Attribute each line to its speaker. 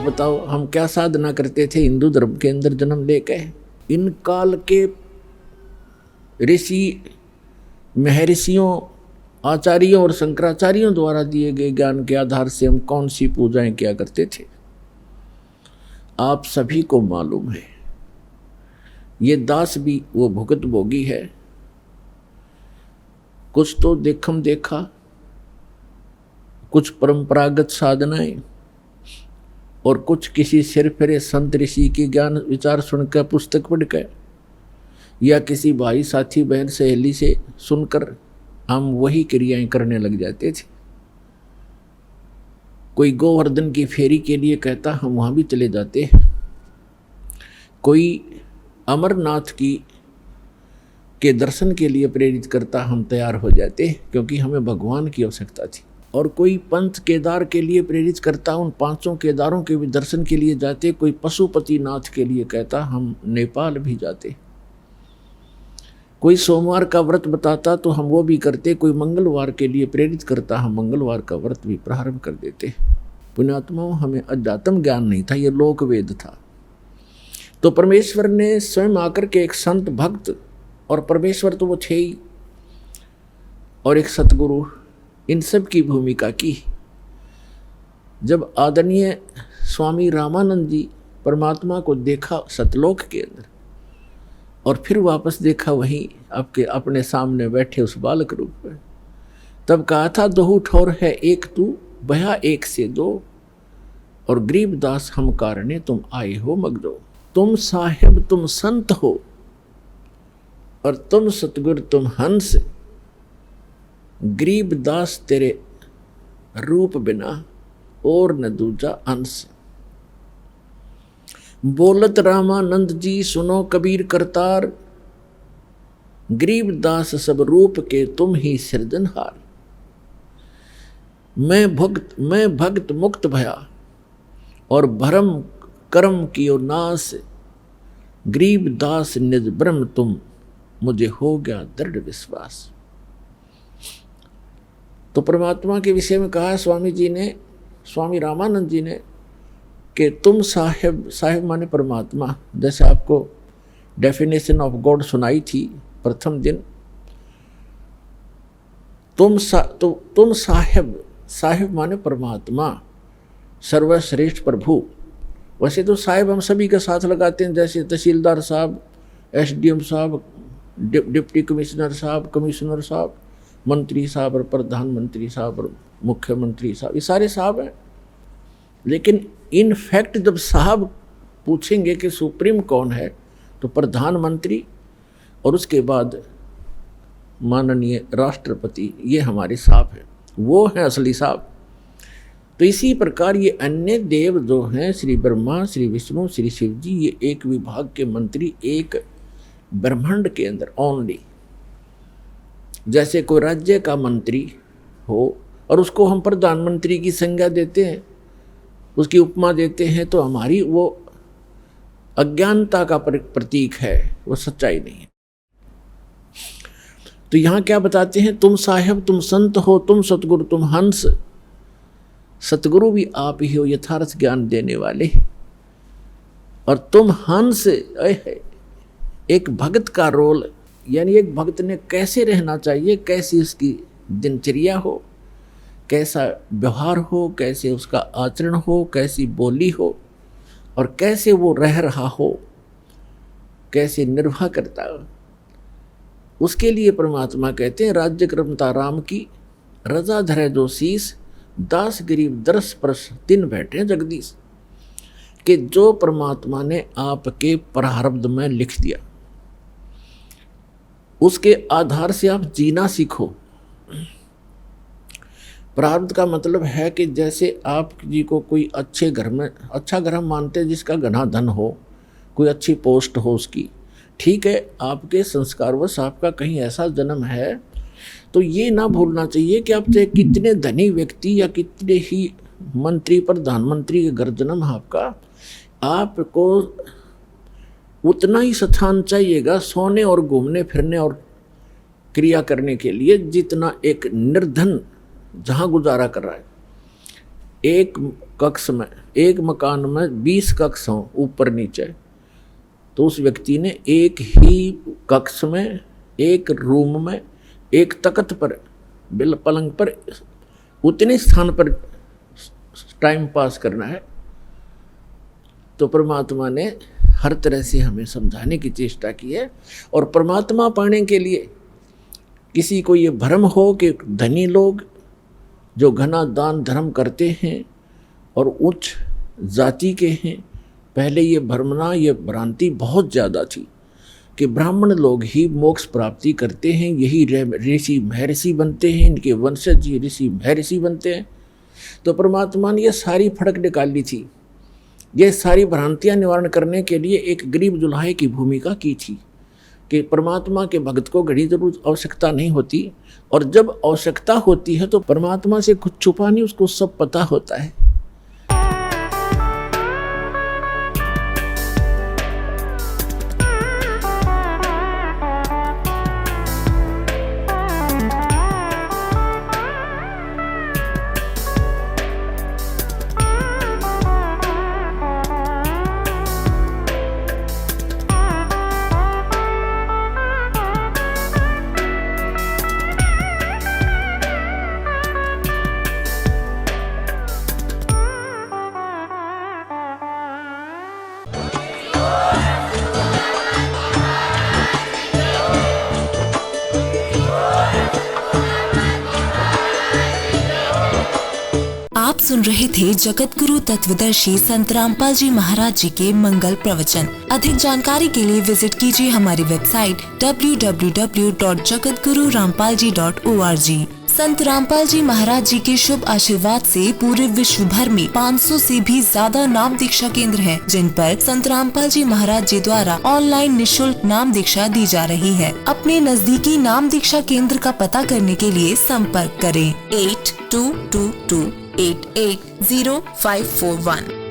Speaker 1: बताओ हम क्या साधना करते थे हिंदू धर्म के अंदर जन्म लेके। इन काल के ऋषि महर्षियों आचार्यों और शंकराचार्यों द्वारा दिए गए ज्ञान के आधार से हम कौन सी पूजाएं किया करते थे, आप सभी को मालूम है। ये दास भी वो भुगत भोगी है। कुछ तो देखम देखा, कुछ परंपरागत साधनाएं और कुछ किसी सिर फिरे संत ऋषि की ज्ञान विचार सुनकर, पुस्तक पढ़कर या किसी भाई साथी बहन सहेली से सुनकर हम वही क्रियाएं करने लग जाते थे। कोई गोवर्धन की फेरी के लिए कहता, हम वहां भी चले जाते। कोई अमरनाथ के दर्शन के लिए प्रेरित करता, हम तैयार हो जाते क्योंकि हमें भगवान की आवश्यकता थी। और कोई पंच केदार के लिए प्रेरित करता, उन पांचों केदारों के भी दर्शन के लिए जाते। कोई पशुपतिनाथ के लिए कहता, हम नेपाल भी जाते। कोई सोमवार का व्रत बताता तो हम वो भी करते। कोई मंगलवार के लिए प्रेरित करता, हम मंगलवार का व्रत भी प्रारंभ कर देते। पुण्यात्माओं, हमें अध्यात्म ज्ञान नहीं था, ये लोक वेद था। तो परमेश्वर ने स्वयं आकर के एक संत भक्त, और परमेश्वर तो वो थे ही, और एक सतगुरु, इन सब की भूमिका की। जब आदरणीय स्वामी रामानंद जी परमात्मा को देखा सतलोक के अंदर, और फिर वापस देखा वहीं आपके अपने सामने बैठे उस बालक रूप में, तब कहा था, दोहू ठौर है एक तू, भया एक से दो, और गरीब दास हम कारणे तुम आए हो मगदो। तुम साहिब तुम संत हो, और तुम सतगुर तुम हंस, गरीब दास तेरे रूप बिना और न दूजा अंश। बोलत रामानंद जी सुनो कबीर करतार, गरीब दास सब रूप के तुम ही सृजनहार। मैं भक्त मुक्त भया, और भरम कर्म कियो नाश, गरीब दास निज ब्रह्म तुम, मुझे हो गया दृढ़ विश्वास। तो परमात्मा के विषय में कहा स्वामी रामानंद जी ने कि तुम साहिब माने परमात्मा। जैसे आपको डेफिनेशन ऑफ गॉड सुनाई थी प्रथम दिन, तुम साहिब माने परमात्मा, सर्वश्रेष्ठ प्रभु। वैसे तो साहिब हम सभी के साथ लगाते हैं, जैसे तहसीलदार साहब, एसडीएम साहब, डिप्टी कमिश्नर साहब, कमिश्नर साहब, मंत्री साहब और प्रधानमंत्री साहब और मुख्यमंत्री साहब, ये सारे साहब हैं। लेकिन इन फैक्ट जब साहब पूछेंगे कि सुप्रीम कौन है, तो प्रधानमंत्री और उसके बाद माननीय राष्ट्रपति, ये हमारे साहब हैं, वो हैं असली साहब। तो इसी प्रकार ये अन्य देव जो हैं, श्री ब्रह्मा, श्री विष्णु, श्री शिव जी, ये एक विभाग के मंत्री एक ब्रह्मांड के अंदर ओनली। जैसे कोई राज्य का मंत्री हो और उसको हम प्रधानमंत्री की संज्ञा देते हैं, उसकी उपमा देते हैं, तो हमारी वो अज्ञानता का प्रतीक है, वो सच्चाई नहीं है। तो यहाँ क्या बताते हैं, तुम साहिब तुम संत हो, तुम सतगुरु तुम हंस। सतगुरु भी आप ही हो, यथार्थ ज्ञान देने वाले, और तुम हंस। एक भक्त का रोल, यानी एक भक्त ने कैसे रहना चाहिए, कैसी उसकी दिनचर्या हो, कैसा व्यवहार हो, कैसे उसका आचरण हो, कैसी बोली हो, और कैसे वो रह रहा हो, कैसे निर्वाह करता हो, उसके लिए परमात्मा कहते हैं, राज्य क्रमता राम की, रजा धरे जो शीस, दास गरीब दरस परस दिन बैठे जगदीश। कि जो परमात्मा ने आपके प्रारब्ध में लिख दिया, उसके आधार से आप जीना सीखो। प्रारब्ध का मतलब है कि जैसे आप जी को कोई अच्छे घर में, अच्छा घर हम मानते हैं जिसका घना धन हो, कोई अच्छी पोस्ट हो उसकी, ठीक है, आपके संस्कारवश आपका कहीं ऐसा जन्म है, तो ये ना भूलना चाहिए कि आप चाहे कितने धनी व्यक्ति या कितने ही मंत्री प्रधानमंत्री के घर जन्म आपका, आपको उतना ही स्थान चाहिएगा सोने और घूमने फिरने और क्रिया करने के लिए, जितना एक निर्धन जहाँ गुजारा कर रहा है। एक कक्ष में, एक मकान में 20 कक्ष हों ऊपर नीचे, तो उस व्यक्ति ने एक ही कक्ष में, एक रूम में, एक तख्त पर, बिल पलंग पर, उतने स्थान पर टाइम पास करना है। तो परमात्मा ने हर तरह से हमें समझाने की चेष्टा की है। और परमात्मा पाने के लिए किसी को ये भ्रम हो कि धनी लोग जो घना दान धर्म करते हैं और उच्च जाति के हैं, पहले ये भ्रमना, ये भ्रांति बहुत ज़्यादा थी कि ब्राह्मण लोग ही मोक्ष प्राप्ति करते हैं, यही ऋषि महर्षि बनते हैं, इनके वंशज ये ऋषि महर्षि बनते हैं। तो परमात्मा ने ये सारी फड़क निकाली थी, ये सारी भ्रांतियाँ निवारण करने के लिए एक गरीब दुल्हाए की भूमिका की थी कि परमात्मा के भक्त को घड़ी जरूर आवश्यकता नहीं होती, और जब आवश्यकता होती है तो परमात्मा से कुछ छुपा नहीं, उसको सब पता होता है।
Speaker 2: आप सुन रहे थे जगत गुरु तत्वदर्शी संत रामपाल जी महाराज जी के मंगल प्रवचन। अधिक जानकारी के लिए विजिट कीजिए हमारी वेबसाइट www.jagatgururampalji.org। संत रामपाल जी महाराज जी के शुभ आशीर्वाद से पूरे विश्व भर में 500 से भी ज्यादा नाम दीक्षा केंद्र हैं, जिन पर संत रामपाल जी महाराज जी द्वारा ऑनलाइन निशुल्क नाम दीक्षा दी जा रही है। अपने नजदीकी नाम दीक्षा केंद्र का पता करने के लिए संपर्क करें 8222880541।